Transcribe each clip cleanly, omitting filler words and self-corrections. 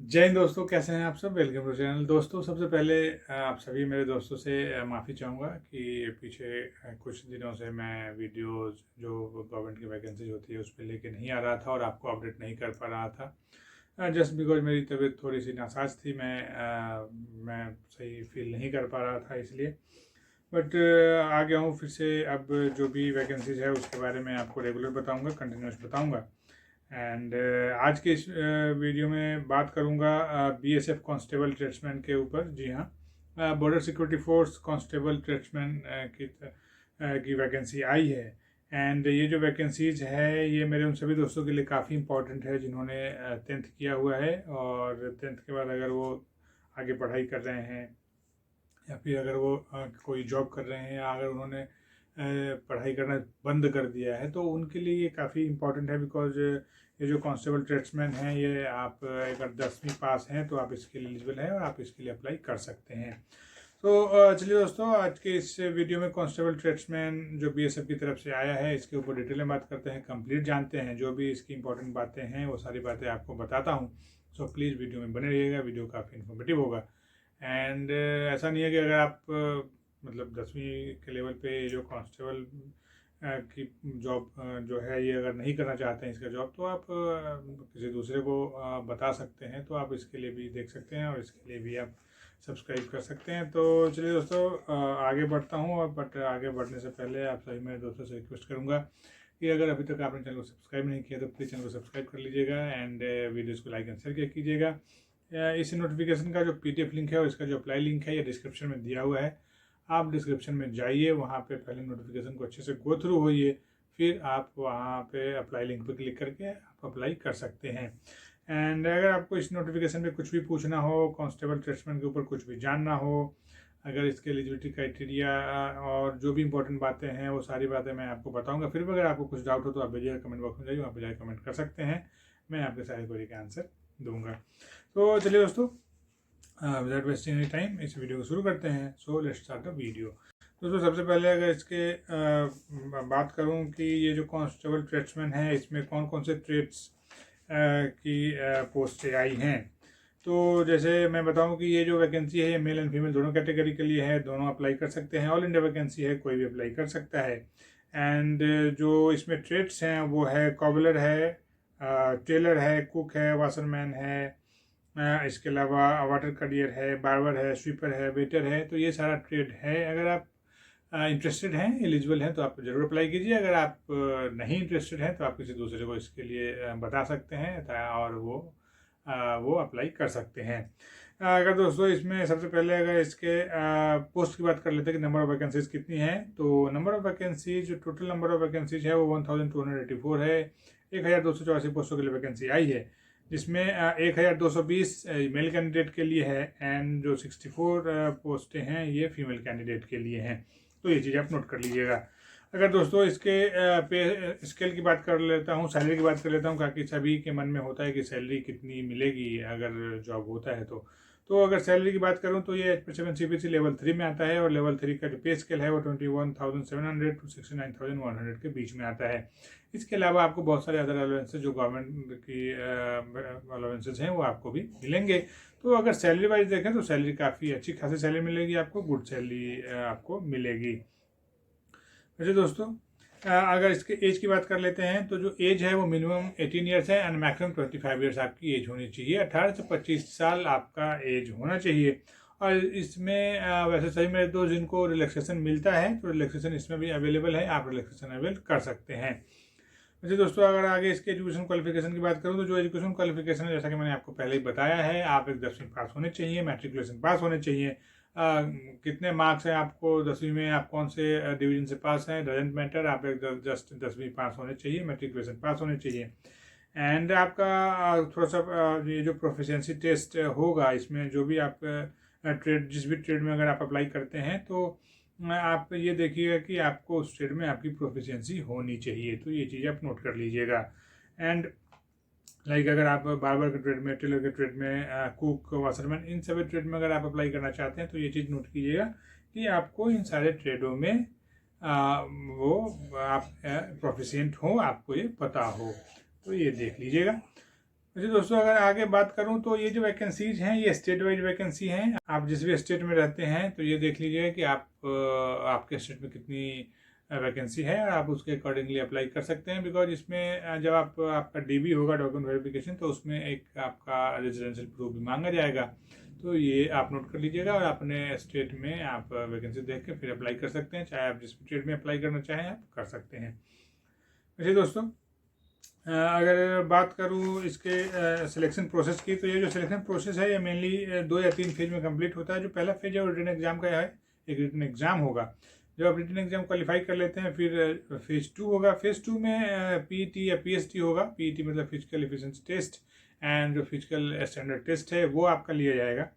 जय हिंद दोस्तों, कैसे हैं आप सब। Welcome to channel. दोस्तों, सबसे पहले आप सभी मेरे दोस्तों से माफ़ी चाहूँगा कि पीछे कुछ दिनों से मैं वीडियोस जो गवर्नमेंट की वैकेंसीज होती है उस पर लेके नहीं आ रहा था और आपको अपडेट नहीं कर पा रहा था। जस्ट बिकॉज मेरी तबीयत थोड़ी सी नासाज थी। मैं सही फील नहीं कर पा रहा था, इसलिए बट आ गया हूँ फिर से। अब जो भी वैकेंसीज है उसके बारे में आपको रेगुलर बताऊँगा, कंटिन्यूस बताऊँगा। एंड आज के इस वीडियो में बात करूंगा बीएसएफ कांस्टेबल ट्रेड्समैन के ऊपर। जी हाँ, border security force constable tradesman की वैकेंसी आई है। एंड ये जो वैकेंसीज है ये मेरे उन सभी दोस्तों के लिए काफ़ी इंपॉर्टेंट है जिन्होंने 10th किया हुआ है और 10th के बाद अगर वो आगे पढ़ाई कर रहे हैं या फिर अगर वो कोई जॉब कर रहे हैं या अगर उन्होंने पढ़ाई करना बंद कर दिया है तो उनके लिए ये काफ़ी इम्पोर्टेंट है। बिकॉज ये जो कांस्टेबल ट्रेड्समैन हैं ये आप अगर 10वीं पास हैं तो आप इसके लिए एलिजिबल हैं और आप इसके लिए अप्लाई कर सकते हैं। तो चलिए दोस्तों, आज के इस वीडियो में कांस्टेबल ट्रेड्समैन जो बीएसएफ की तरफ से आया है इसके ऊपर डिटेल में बात करते हैं, कंप्लीट जानते हैं। जो भी इसकी इंपॉर्टेंट बातें हैं वो सारी बातें आपको बताता हूँ। सो प्लीज़ वीडियो में बने रहिएगा, वीडियो काफ़ी इन्फॉर्मेटिव होगा। एंड ऐसा नहीं है कि अगर आप मतलब 10वीं के लेवल पे जो कांस्टेबल की जॉब जो है ये अगर नहीं करना चाहते हैं इसका जॉब, तो आप किसी दूसरे को बता सकते हैं। तो आप इसके लिए भी देख सकते हैं और इसके लिए भी आप सब्सक्राइब कर सकते हैं। तो चलिए दोस्तों, आगे बढ़ता हूँ। और बट आगे बढ़ने से पहले आप सभी मेरे दोस्तों से रिक्वेस्ट करूँगा कि अगर अभी तक आपने चैनल को सब्सक्राइब नहीं किया तो प्लीज़ चैनल को सब्सक्राइब कर लीजिएगा एंड वीडियोज़ को लाइक एंड शेयर किया कीजिएगा। इस नोटिफिकेशन का जो पीडीएफ लिंक है और इसका जो अप्लाई लिंक है ये डिस्क्रिप्शन में दिया हुआ है। आप डिस्क्रिप्शन में जाइए, वहाँ पे पहले नोटिफिकेशन को अच्छे से गो थ्रू होइए, फिर आप वहाँ पे अप्लाई लिंक पर क्लिक करके आप अप्लाई कर सकते हैं। एंड अगर आपको इस नोटिफिकेशन में कुछ भी पूछना हो, कांस्टेबल ट्रेड्समैन के ऊपर कुछ भी जानना हो, अगर इसके एलिजिबिलिटी क्राइटेरिया और जो भी इंपॉर्टेंट बातें हैं वो सारी बातें मैं आपको बताऊंगा। फिर भी अगर आपको कुछ डाउट हो तो आप भेजिएगा, कमेंट बॉक्स में जाइए, वहाँ पर जाकर कमेंट कर सकते हैं। मैं आपके सारे क्वेरी का आंसर दूंगा। तो चलिए दोस्तों, विदाउट वेस्टिंग एनी टाइम इस वीडियो को शुरू करते हैं। So let's start the video. दोस्तों, सबसे पहले अगर इसके बात करूं कि ये जो कांस्टेबल ट्रेड्समैन है इसमें कौन कौन से ट्रेड्स की पोस्टें आई हैं। तो जैसे मैं बताऊं कि ये जो वैकेंसी है ये मेल एंड फीमेल दोनों कैटेगरी के लिए है, दोनों अप्लाई कर सकते हैं। ऑल इंडिया वैकेंसी है, कोई भी अप्लाई कर सकता है। एंड जो इसमें ट्रेड्स हैं वो है कॉबलर है, टेलर है, कुक है, वाशरमैन है, इसके अलावा वाटर करियर है, बार्बर है, स्वीपर है, वेटर है। तो ये सारा ट्रेड है। अगर आप इंटरेस्टेड हैं, एलिजिबल हैं तो आप ज़रूर अप्लाई कीजिए। अगर आप नहीं इंटरेस्टेड हैं तो आप किसी दूसरे को इसके लिए बता सकते हैं और वो अप्लाई कर सकते हैं। अगर दोस्तों इसमें सबसे पहले अगर इसके पोस्ट की बात कर लेते हैं कि नंबर ऑफ वैकेंसीज कितनी है, तो नंबर ऑफ वैकेंसीज जो टोटल नंबर ऑफ वैकेंसीज है वो 1284 है। 1284 पोस्टों के लिए वैकेंसी आई है, जिसमें 1220 मेल कैंडिडेट के लिए है एंड जो 64 पोस्टें हैं ये फीमेल कैंडिडेट के लिए हैं। तो ये चीज़ आप नोट कर लीजिएगा। अगर दोस्तों इसके पे स्केल की बात कर लेता हूँ, सैलरी की बात कर लेता हूँ, ताकि सभी के मन में होता है कि सैलरी कितनी मिलेगी अगर जॉब होता है तो अगर सैलरी की बात करूँ तो ये HP7 CPC लेवल 3 में आता है और लेवल 3 का जो पे स्केल है वो 21,700 टू 69,100 के बीच में आता है। इसके अलावा आपको बहुत सारे अदर अलाउंसेज जो गवर्नमेंट की अलाउंसेज हैं वो आपको भी मिलेंगे। तो अगर सैलरी वाइज देखें तो सैलरी काफ़ी अच्छी खासी सैलरी मिलेगी आपको, गुड सैलरी आपको मिलेगी। वैसे दोस्तों, अगर इसके एज की बात कर लेते हैं तो जो एज है वो मिनिमम 18 ईयर्स है एंड मैक्सिमम 25 ईयर्स आपकी एज होनी चाहिए। 18 से 25 साल आपका एज होना चाहिए। और इसमें वैसे सही में तो जिनको रिलैक्सेशन मिलता है तो रिलैक्सेशन इसमें भी अवेलेबल है, आप रिलैक्सेशन अवेल कर सकते हैं। वैसे दोस्तों, अगर आगे इसके एजुकेशन क्वालिफिकेशन की बात करूँ तो जो एजुकेशन क्वालिफिकेशन है जैसा कि मैंने आपको पहले ही बताया है, आप एक 10वीं पास होने चाहिए, मैट्रिकुलेशन पास होने चाहिए। कितने मार्क्स हैं आपको 10वीं में, आप कौन से डिवीजन से पास हैं, डजेंट मैटर, आप एक जस्ट 10वीं पास होने चाहिए, मैट्रिकुलेशन पास होने चाहिए। एंड आपका थोड़ा सा ये जो प्रोफिशिएंसी टेस्ट होगा इसमें जो भी आप ट्रेड जिस भी ट्रेड में अगर आप अप्लाई करते हैं तो आप ये देखिएगा कि आपको उस ट्रेड में आपकी प्रोफिशिएंसी होनी चाहिए। तो ये चीज़ आप नोट कर लीजिएगा। एंड लाइक अगर आप बार्बर के ट्रेड में, टेलर के ट्रेड में, कुक, वाशरमैन, इन सभी ट्रेड में अगर आप अप्लाई करना चाहते हैं तो ये चीज़ नोट कीजिएगा कि आपको इन सारे ट्रेडों में वो आप प्रोफिशिएंट हो, आपको ये पता हो। तो ये देख लीजिएगा। वैसे दोस्तों अगर आगे बात करूं तो ये जो वैकेंसीज हैं ये स्टेट वाइज वैकेंसी हैं। आप जिस भी स्टेट में रहते हैं तो ये देख लीजिए कि आपके स्टेट में कितनी वैकेंसी है और आप उसके अकॉर्डिंगली अप्लाई कर सकते हैं। बिकॉज इसमें जब आपका डीबी होगा, डॉक्यूमेंट वेरिफिकेशन, तो उसमें एक आपका रेजिडेंशियल प्रूफ भी मांगा जाएगा। तो ये आप नोट कर लीजिएगा और अपने स्टेट में आप वैकेंसी देख के फिर अप्लाई कर सकते हैं। चाहे आप जिस स्टेट में अप्लाई करना चाहें आप कर सकते हैं। वैसे दोस्तों अगर बात करूँ इसके सिलेक्शन प्रोसेस की, तो ये जो सिलेक्शन प्रोसेस है ये मेनली 2 या 3 फेज में कंप्लीट होता है। जो पहला फेज है वो रिटन एग्जाम का है, एक रिटन एग्जाम होगा। जब आप रिटन एग्जाम क्वालिफाई कर लेते हैं फिर फेज 2 होगा। फेज 2 में पीईटी या पीएसटी होगा। पीईटी मतलब फिजिकल एफिशिएंसी टेस्ट, एंड जो फिजिकल स्टैंडर्ड टेस्ट है वो आपका लिया जाएगा।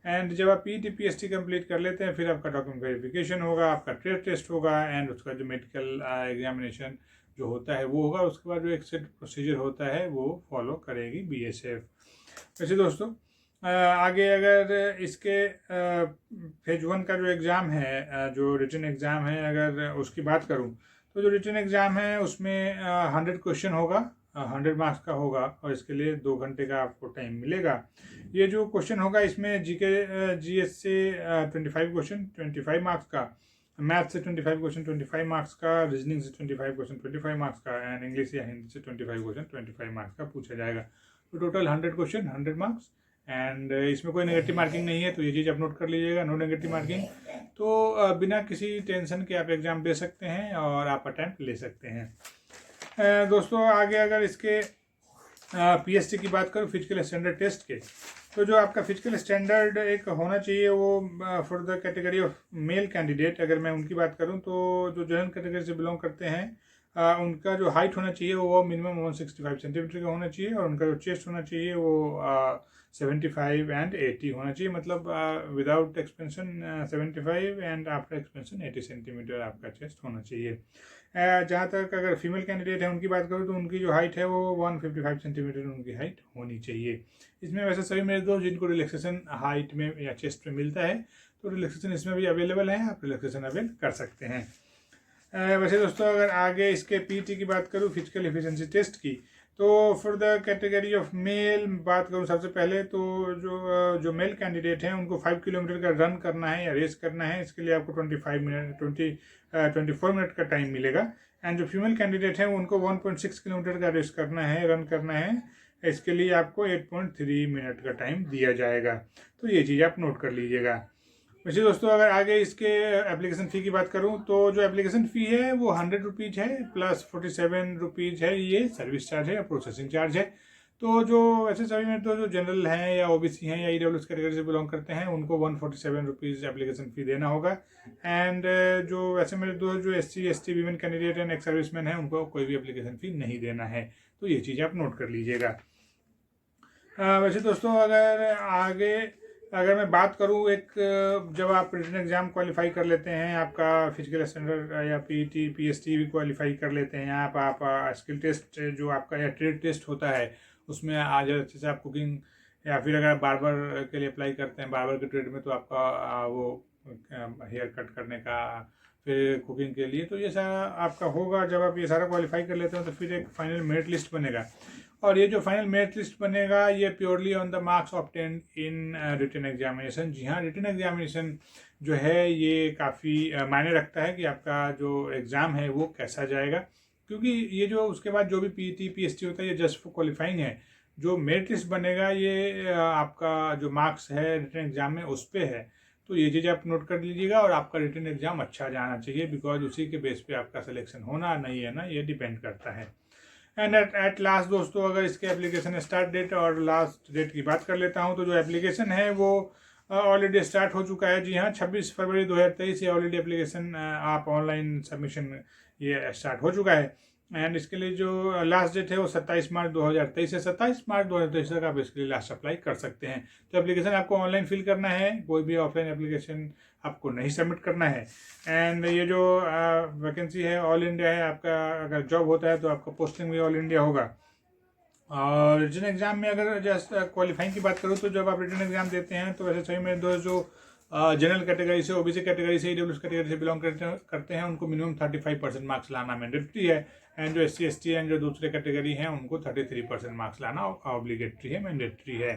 एंड जब आप पीईटी पीएसटी कंप्लीट कर लेते हैं फिर आपका डॉक्यूमेंट वेरिफिकेशन होगा, आपका ट्रेड टेस्ट होगा, एंड उसका जो मेडिकल एग्जामिनेशन जो होता है वो होगा। उसके बाद जो एक सेट प्रोसीजर होता है वो फॉलो करेगी बीएसएफ। वैसे दोस्तों आगे अगर इसके फेज 1 का जो एग्ज़ाम है, जो रिटन एग्ज़ाम है, अगर उसकी बात करूं तो जो रिटन एग्ज़ाम है उसमें 100 क्वेश्चन होगा, 100 मार्क्स का होगा, और इसके लिए 2 घंटे का आपको टाइम मिलेगा। ये जो क्वेश्चन होगा इसमें जीके जीएस से 25 क्वेश्चन 25 मार्क्स का, मैथ से 25 क्वेश्चन 25 मार्क्स का, रीजनिंग से 25 क्वेश्चन 25 मार्क्स का, एंड इंग्लिश या हिंदी से 25 क्वेश्चन 25 मार्क्स का पूछा जाएगा। तो टोटल 100 क्वेश्चन 100 मार्क्स, एंड इसमें कोई नेगेटिव मार्किंग नहीं है। तो ये चीज़ आप नोट कर लीजिएगा, नो नेगेटिव मार्किंग। तो बिना किसी टेंशन के आप एग्ज़ाम दे सकते हैं और आप अटैम्प्ट ले सकते हैं। दोस्तों आगे अगर इसके पीएसटी की बात करूँ, फिजिकल स्टैंडर्ड टेस्ट के, तो जो आपका फिजिकल स्टैंडर्ड एक होना चाहिए वो for the category of male candidate, अगर मैं उनकी बात करूं तो जो जनरल कैटेगरी से बिलोंग करते हैं उनका जो हाइट होना चाहिए वो मिनिमम 165 सेंटीमीटर का होना चाहिए, और उनका जो चेस्ट होना चाहिए वो 75 एंड 80 होना चाहिए। मतलब without expansion 75 and after expansion 80 centimetre आपका चेस्ट होना चाहिए। जहाँ तक अगर फीमेल कैंडिडेट है उनकी बात करूँ तो उनकी जो हाइट है वो 155 सेंटीमीटर उनकी हाइट होनी चाहिए। इसमें वैसे सभी मेरे दोस्त जिनको रिलैक्सेशन हाइट में या चेस्ट में मिलता है तो रिलैक्सेशन इसमें भी अवेलेबल है, आप रिलैक्सेशन अवेल कर सकते हैं। वैसे दोस्तों अगर आगे इसके पीटी की बात करूँ, फिजिकल एफिशिएंसी टेस्ट की, तो for the category of male बात करूँ सबसे पहले तो जो मेल कैंडिडेट हैं उनको 5 किलोमीटर का रन करना है या रेस करना है। इसके लिए आपको 24 मिनट का टाइम मिलेगा। एंड जो फीमेल कैंडिडेट हैं उनको 1.6 किलोमीटर का रेस करना है, रन करना है। इसके लिए आपको 8.3 मिनट का टाइम दिया जाएगा। तो ये चीज़ आप नोट कर लीजिएगा। वैसे दोस्तों अगर आगे इसके एप्लीकेशन फ़ी की बात करूं तो जो एप्लीकेशन फ़ी है वो 100 रुपीज़ है, प्लस 47 रुपीज़ है ये सर्विस चार्ज है या प्रोसेसिंग चार्ज है। तो जो वैसे सभी में तो जो जनरल हैं या ओबीसी हैं या ईडब्ल्यूएस कैटेगरी से बिलोंग करते हैं उनको 147 रुपीज़ एप्लीकेशन फ़ी देना होगा। एंड जो वैसे मेरे दोस्त जो SC ST women candidate and ex serviceman हैं उनको कोई भी एप्लीकेशन फ़ी नहीं देना है। तो ये चीज़ आप नोट कर लीजिएगा। वैसे दोस्तों अगर मैं बात करूं एक, जब आप रिटन एग्ज़ाम क्वालिफाई कर लेते हैं, आपका फिजिकल स्टैंडर्ड या पीईटी पीएसटी भी क्वालिफाई कर लेते हैं, आप स्किल टेस्ट जो आपका या ट्रेड टेस्ट होता है उसमें आज अच्छे से आप कुकिंग, या फिर अगर बार्बर के लिए अप्लाई करते हैं बार्बर के ट्रेड में तो आपका वो हेयर कट करने का, फिर कुकिंग के लिए, तो ये सारा आपका होगा। जब आप ये सारा क्वालिफाई कर लेते हैं तो फिर एक फाइनल मेरिट लिस्ट बनेगा, और ये जो फाइनल मेरिट लिस्ट बनेगा ये purely on the marks obtained in written examination. जी हाँ, रिटन एग्जामिनेशन जो है ये काफ़ी मायने रखता है कि आपका जो एग्ज़ाम है वो कैसा जाएगा, क्योंकि ये जो उसके बाद जो भी पीईटी पीएसटी होता है ये जस्ट फॉर क्वालिफाइंग है। जो मेरिट लिस्ट बनेगा ये आपका जो मार्क्स है रिटन एग्ज़ाम में उस पर है। तो ये चीज़ आप नोट कर लीजिएगा, और आपका रिटन एग्ज़ाम अच्छा जाना चाहिए, बिकॉज उसी के बेस पे आपका सिलेक्शन होना नहीं है ना, ये डिपेंड करता है। एंड एट लास्ट दोस्तों अगर इसके एप्लीकेशन स्टार्ट डेट और लास्ट डेट की बात कर लेता हूं तो जो एप्लीकेशन है वो ऑलरेडी स्टार्ट हो चुका है। जी हाँ, 26 फरवरी 2023 से ऑलरेडी एप्लीकेशन आप ऑनलाइन सबमिशन ये स्टार्ट हो चुका है। एंड इसके लिए जो लास्ट डेट है वो 27 मार्च 2023 से 27 मार्च 2023 तक आप इसके लिए लास्ट अप्लाई कर सकते हैं। तो एप्लीकेशन आपको ऑनलाइन फिल करना है, कोई भी ऑफलाइन एप्लीकेशन आपको नहीं सबमिट करना है। एंड ये जो वैकेंसी है ऑल इंडिया है, आपका अगर जॉब होता है तो आपका पोस्टिंग भी ऑल इंडिया होगा। और रिटन एग्ज़ाम में अगर जस्ट क्वालिफाइंग की बात करूँ तो जब आप रिटन एग्ज़ाम देते हैं तो वैसे सही मेरे दोस्त जो जनरल कैटेगरी से, ओबीसी कैटेगरी से, ईडब्ल्यूएस कैटेगरी से बिलोंग करते हैं उनको मिनिमम 35% मार्क्स लाना मैंडेटरी है। एंड जो SC ST एंड जो दूसरे कैटेगरी हैं उनको 33% मार्क्स लाना ऑब्लिगेटरी है, मैंडेटरी है।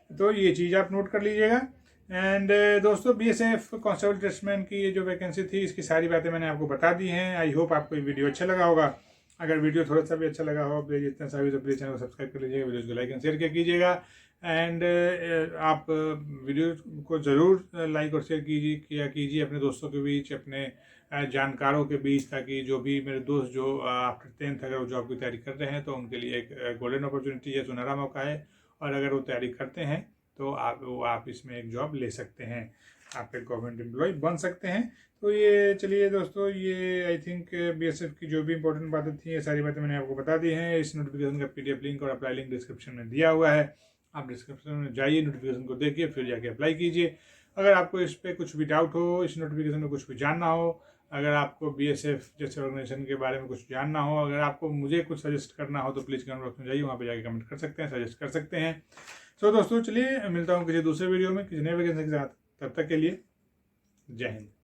तो ये चीज़ आप नोट कर लीजिएगा। एंड दोस्तों, BSF कांस्टेबल ड्रेसमैन की ये जो वैकेंसी थी, इसकी सारी बातें मैंने आपको बता दी हैं। आई होप आपको ये वीडियो अच्छा लगा होगा। अगर वीडियो थोड़ा सा भी अच्छा लगा हो, प्लीज़ इतना सा भी तो प्लीज़ चैनल को सब्सक्राइब कर लीजिएगा, वीडियो को लाइक एंड शेयर कीजिएगा। एंड आप वीडियो को ज़रूर लाइक और शेयर कीजिए अपने दोस्तों के बीच, अपने जानकारों के बीच, ताकि जो भी मेरे दोस्त जो आफ्टर 10th अगर वो जॉब की तैयारी कर रहे हैं तो उनके लिए एक गोल्डन अपॉर्चुनिटी है, सुनहरा मौका है। और अगर वो तैयारी करते हैं तो आप इसमें एक जॉब ले सकते हैं, आप एक गवर्नमेंट एम्प्लॉय बन सकते हैं। तो ये चलिए दोस्तों, ये आई थिंक BSF की जो भी इंपॉर्टेंट बातें थी, ये सारी बातें मैंने आपको बता दी हैं। इस नोटिफिकेशन का PDF लिंक और अप्लाई लिंक डिस्क्रिप्शन में दिया हुआ है। आप डिस्क्रिप्शन में जाइए, नोटिफिकेशन को देखिए, फिर जाके अप्लाई कीजिए। अगर आपको इस पर कुछ भी डाउट हो, इस नोटिफिकेशन में कुछ भी जानना हो, अगर आपको BSF जैसे ऑर्गेनाइजेशन के बारे में कुछ जानना हो, अगर आपको मुझे कुछ सजेस्ट करना हो तो प्लीज़ कमेंट बॉक्स में जाइए, वहाँ पे जाके कमेंट कर सकते हैं, सजेस्ट कर सकते हैं। सो दोस्तों, चलिए मिलता हूँ किसी दूसरे वीडियो में किसी नए वैकेंसी के साथ। तब तक के लिए जय हिंद।